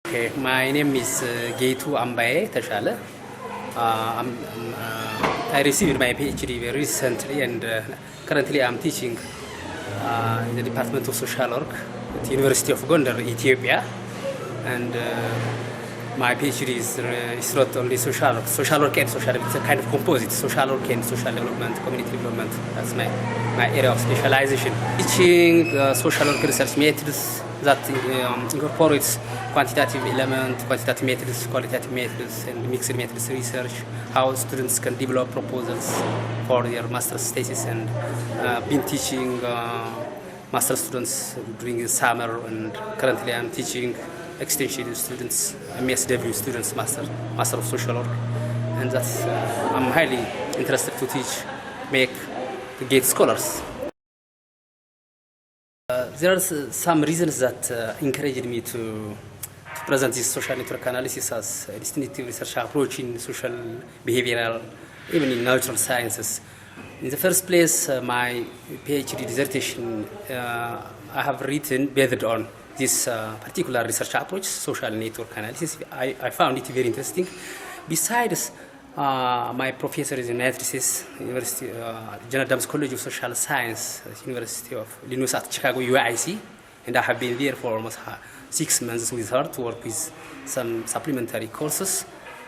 Okay, my name is Geitu Ambaye Tashale. I received my PhD very recently, and currently I'm teaching in the Department of Social Work at the University of Gondar, Ethiopia. And my PhD is not only social work and social development. It's a kind of composite, social work and social development, community development. That's my area of specialization. Teaching social work research methods that incorporates quantitative elements, quantitative methods, qualitative methods, and mixed methods research, how students can develop proposals for their master's thesis, and been teaching master students during the summer, and currently I'm teaching extension students, MSW students, master of social work, and that's I'm highly interested to teach, make the GATE scholars. There are some reasons that encouraged me to present this social network analysis as a distinctive research approach in social, behavioral, even in natural sciences. In the first place, my PhD dissertation I have written based on this particular research approach, social network analysis. I found it very interesting. Besides, my professor is in United States University, John Adams College of Social Science, University of Illinois at Chicago, UIC, and I have been there for almost 6 months with her to work with some supplementary courses.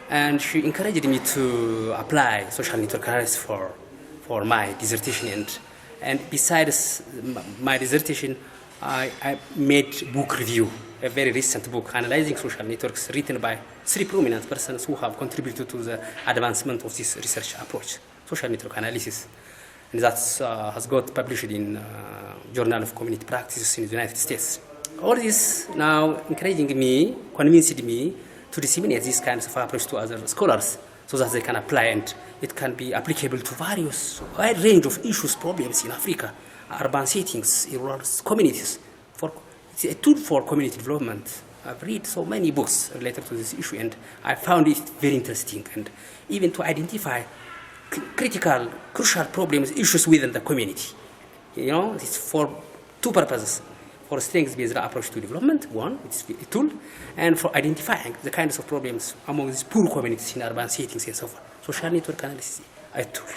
And she encouraged me to apply social network analysis for my dissertation. And besides my dissertation, I made book review, a very recent book analyzing social networks written by 3 prominent persons who have contributed to the advancement of this research approach, social network analysis. And that has got published in Journal of Community Practices in the United States. All this now convinced me to disseminate these kinds of approach to other scholars so that they can apply, and it can be applicable to various wide range of issues, problems in Africa, urban settings, in rural communities. It's a tool for community development. I've read so many books related to this issue, and I found it very interesting, and even to identify critical, crucial problems, issues within the community. You know, it's for 2 purposes. For strengths-based approach to development, one, it's a tool, and for identifying the kinds of problems among these poor communities in urban settings and so forth. Social network analysis is a tool,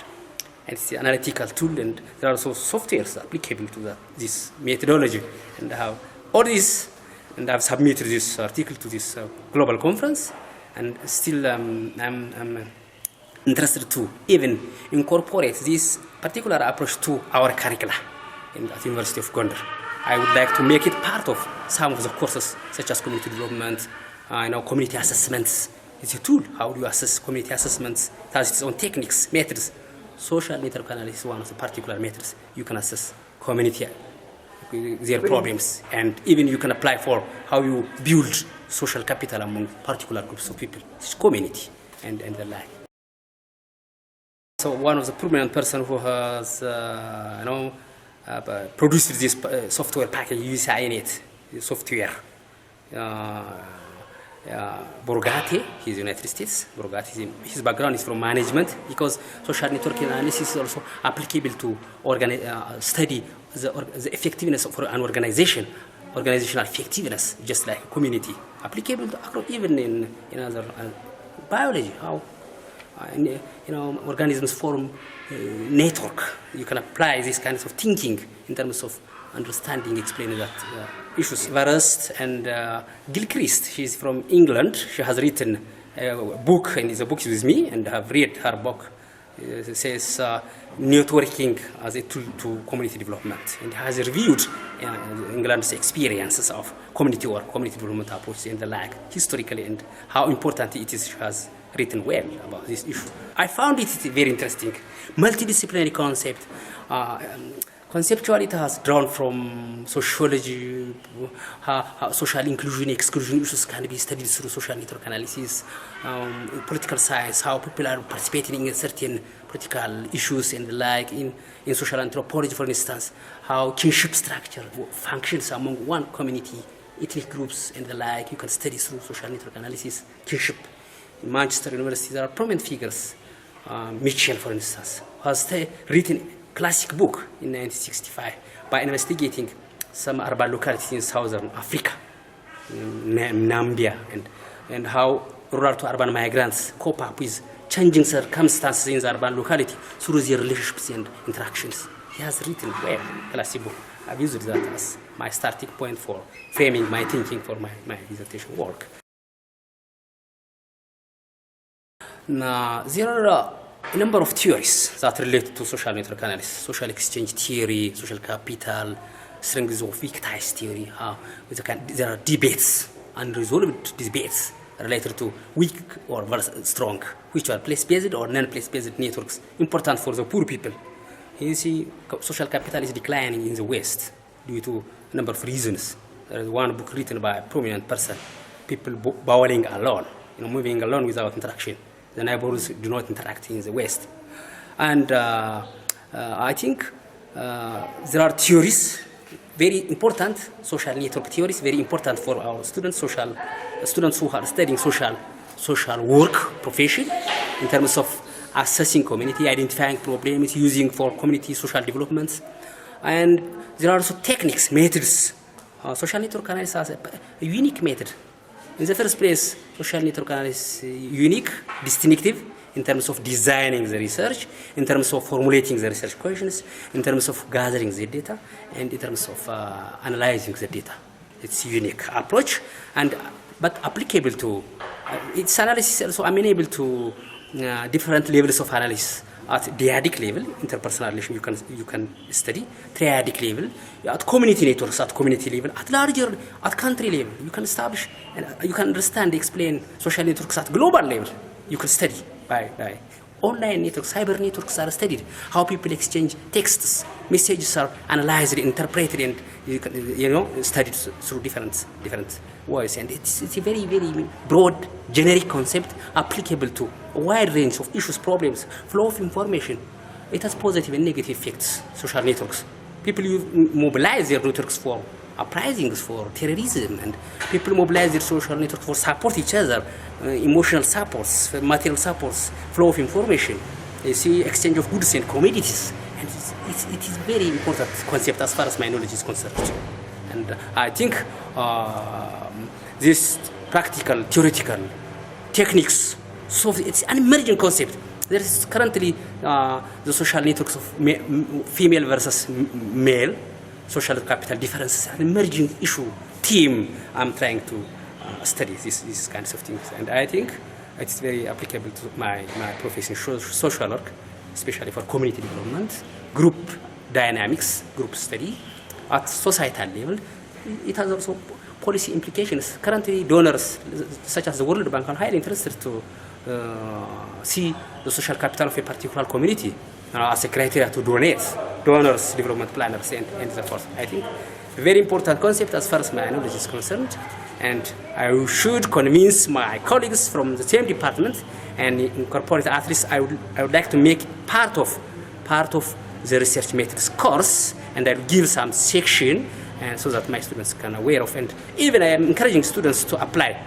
and it's an analytical tool, and there are also softwares applicable to this methodology. And I have all this, and I've submitted this article to this global conference, and still I'm interested to even incorporate this particular approach to our curricula at the University of Gondar. I would like to make it part of some of the courses, such as community development, community assessments. It's a tool. How do you assess community assessments? It has its own techniques, methods. Social network analysis is one of the particular methods. You can assess community, their problems, and even you can apply for how you build social capital among particular groups of people. It's community and the like. So one of the prominent person who has, produced this software package, USINet software. Borgatti, he's United States. Borgatti, his background is from management, because social network analysis is also applicable to study the effectiveness of an organization, organizational effectiveness, just like a community. Applicable to even in other biology, how organisms form network. You can apply these kinds of thinking in terms of understanding, explaining that issues. Varust and Gilchrist, she's from England. She has written a book, and the book is with me, and I have read her book. It says networking as a tool to community development, and has reviewed England's experiences of community work, community development approaches, and the like, historically, and how important it is. She has written well about this issue. I found it very interesting. Multidisciplinary concept. Conceptually, it has drawn from sociology, how social inclusion, exclusion issues can be studied through social network analysis, political science, how people are participating in certain political issues and the like, in social anthropology, for instance, how kinship structure functions among one community, ethnic groups and the like. You can study through social network analysis, kinship. In Manchester University, there are prominent figures, Mitchell, for instance, who has written a classic book in 1965 by investigating some urban localities in southern Africa, Nambia, and how rural to urban migrants cope up with changing circumstances in the urban locality through their relationships and interactions. He has written well, Classico. I've used that as my starting point for framing my thinking for my dissertation work. Now, there are a number of theories that relate to social network analysis: social exchange theory, social capital, strengths of weak ties theory. There are debates, unresolved debates related to weak or strong, which are place-based or non-place-based networks, important for the poor people. You see, social capital is declining in the West due to a number of reasons. There is one book written by a prominent person: people bowling alone, moving alone without interaction. The neighbors do not interact in the West. And I think there are theories, very important social network theories, very important for our students who are studying social work profession in terms of assessing community, identifying problems, using for community social development. And there are also techniques, methods. Social network analysis has a unique method. In the first place, social network analysis is unique, distinctive in terms of designing the research, in terms of formulating the research questions, in terms of gathering the data, and in terms of analyzing the data. It's a unique approach, but applicable to its analysis also amenable to different levels of analysis. At dyadic level, interpersonal relation, you can study. Triadic level, at community networks, at community level, at larger, at country level, you can establish and you can understand, explain social networks at global level. You can study by online networks, cyber networks are studied. How people exchange texts, messages are analyzed, interpreted, and you can, studied through different ways. And it's a very, very broad, generic concept applicable to a wide range of issues, problems, flow of information. It has positive and negative effects. Social networks. People mobilize their networks for uprisings, for terrorism, and people mobilize their social networks for support each other, emotional supports, material supports, flow of information. You see, exchange of goods and commodities, and it is very important concept as far as my knowledge is concerned. And I think this practical, theoretical techniques, so it's an emerging concept. There is currently the social networks of female versus male, social capital differences, an emerging issue, theme. I'm trying to study these kinds of things. And I think it's very applicable to my profession, social work, especially for community development, group dynamics, group study, at societal level. It has also policy implications. Currently, donors such as the World Bank are highly interested to see the social capital of a particular community as a criteria to donate, donors, development planners, and so forth. I think a very important concept as far as my knowledge is concerned, and I should convince my colleagues from the same department and incorporate, at least I would like to make part of the research methods course, and I will give some section and so that my students can aware of, and even I am encouraging students to apply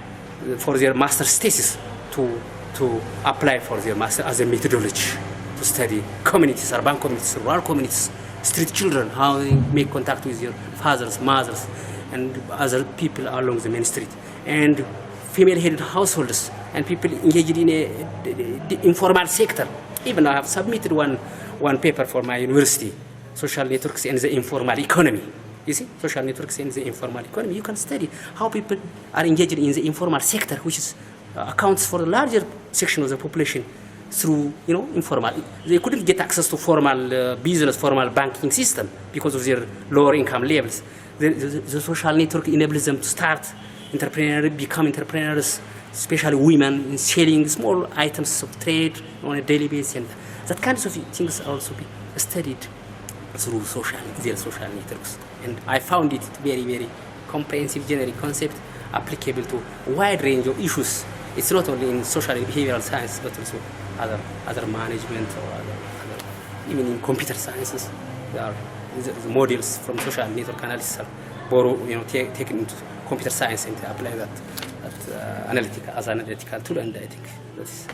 for their master's thesis to apply for their master as a methodology to study communities, urban communities, rural communities, street children, how they make contact with their fathers, mothers, and other people along the main street, and female-headed households, and people engaged in a informal sector. Even I have submitted one paper for my university, social networks and the informal economy. You see, social networks and the informal economy. You can study how people are engaged in the informal sector, which is accounts for the larger section of the population through, informal. They couldn't get access to formal business, formal banking system because of their lower income levels. The social network enables them to start become entrepreneurs, especially women, in selling small items of trade on a daily basis. And that kinds of things also be studied through their social networks. And I found it very, very comprehensive, generic concept applicable to a wide range of issues. It's not only in social and behavioral science, but also other management or even in computer sciences. There are the models from social network analysis are taken into computer science and apply that as an analytical tool. And I think that's